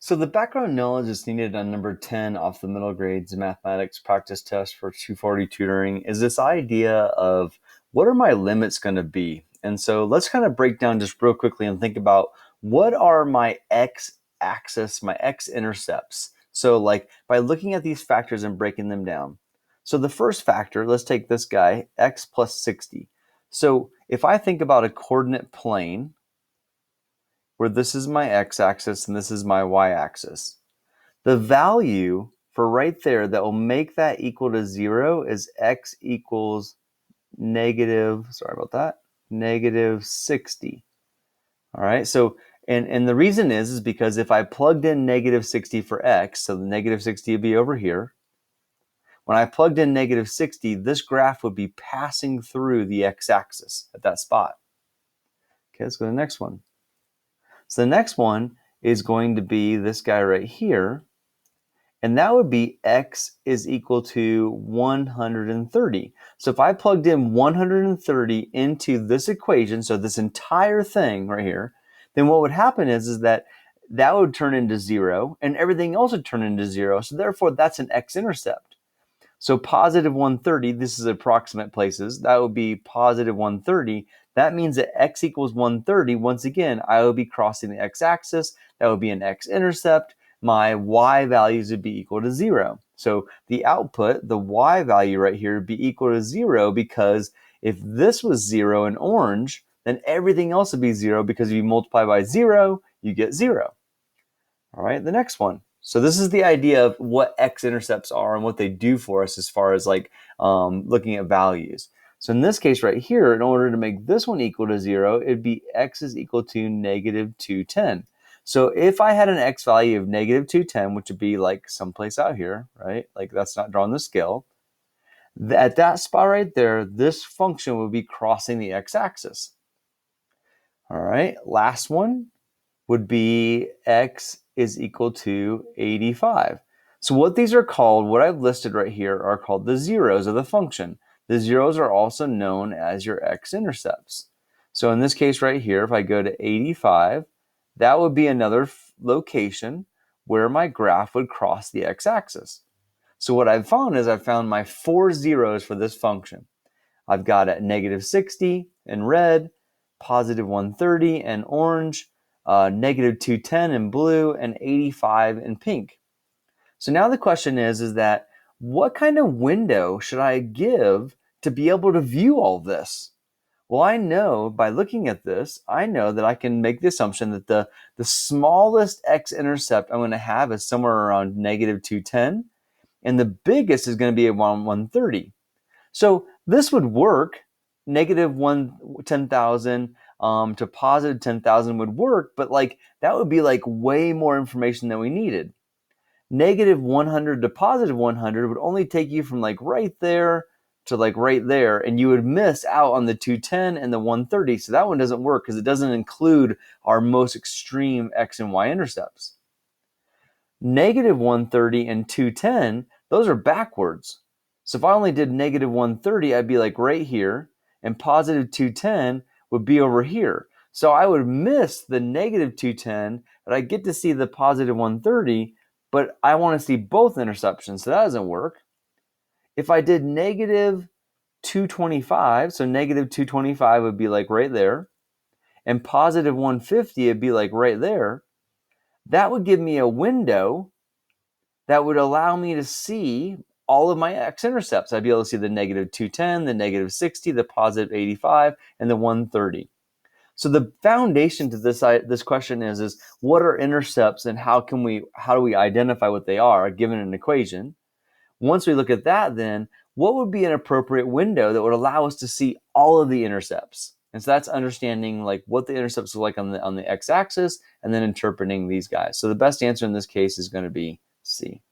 So the background knowledge is needed on number 10 off the middle grades mathematics practice test for 240 tutoring is this idea of what are my limits going to be? And so let's kind of break down just real quickly and think about what are my x-axis, my x-intercepts. So like by looking at these factors and breaking them down. So the first factor, let's take this guy, x plus 60. So if I think about a coordinate plane, where this is my x-axis and this is my y-axis. The value for right there that will make that equal to 0 is x equals negative, sorry about that, negative 60. All right, so and the reason is because if I plugged in negative 60 for x, so the negative 60 would be over here. When I plugged in negative 60, this graph would be passing through the x-axis at that spot. Okay, let's go to the next one. So the next one is going to be this guy right here, and that would be x is equal to 130. So if I plugged in 130 into this equation, so this entire thing right here, then what would happen is that would turn into 0, and everything else would turn into 0. So therefore, that's an x-intercept. So positive 130, this is approximate places, that would be positive 130. That means that x equals 130. Once again, I would be crossing the x-axis. That would be an x-intercept. My y values would be equal to 0. So the output, the y value right here, would be equal to 0 because if this was 0 in orange, then everything else would be 0 because if you multiply by 0, you get 0. All right, the next one. So this is the idea of what x-intercepts are and what they do for us as far as like looking at values. So in this case right here, in order to make this one equal to 0, it'd be x is equal to negative 210. So if I had an x value of negative 210, which would be like someplace out here, right? Like that's not drawn the scale. At that spot right there, this function would be crossing the x-axis. All right, last one would be x is equal to 85. So what these are called, what I've listed right here, are called the zeros of the function. The zeros are also known as your x-intercepts. So in this case right here, if I go to 85, that would be another location where my graph would cross the x-axis. So what I've found is I've found my 4 zeros for this function. I've got at negative 60 in red, positive 130 in orange, negative 210 in blue, and 85 in pink. So now the question is that what kind of window should I give to be able to view all this? Well, I know by looking at this, I know that I can make the assumption that the smallest x-intercept I'm going to have is somewhere around negative 210, and the biggest is going to be around 130. So this would work. Negative 10,000 to positive 10,000 would work, but like that would be like way more information than we needed. Negative 100 to positive 100 would only take you from like right there to like right there, and you would miss out on the 210 and the 130. So that one doesn't work because it doesn't include our most extreme x and y intercepts. Negative 130 and 210, those are backwards. So if I only did negative 130, I'd be like right here, and positive 210 would be over here. So I would miss the negative 210, but I get to see the positive 130, but I want to see both interceptions, so that doesn't work. If I did negative 225, so negative 225 would be like right there, and positive 150 would be like right there, that would give me a window that would allow me to see all of my x-intercepts. I'd be able to see the negative 210, the negative 60, the positive 85, and the 130. So the foundation to this question is what are intercepts and how do we identify what they are given an equation? Once we look at that, then what would be an appropriate window that would allow us to see all of the intercepts? And so that's understanding like what the intercepts look like on the x-axis and then interpreting these guys. So the best answer in this case is going to be C.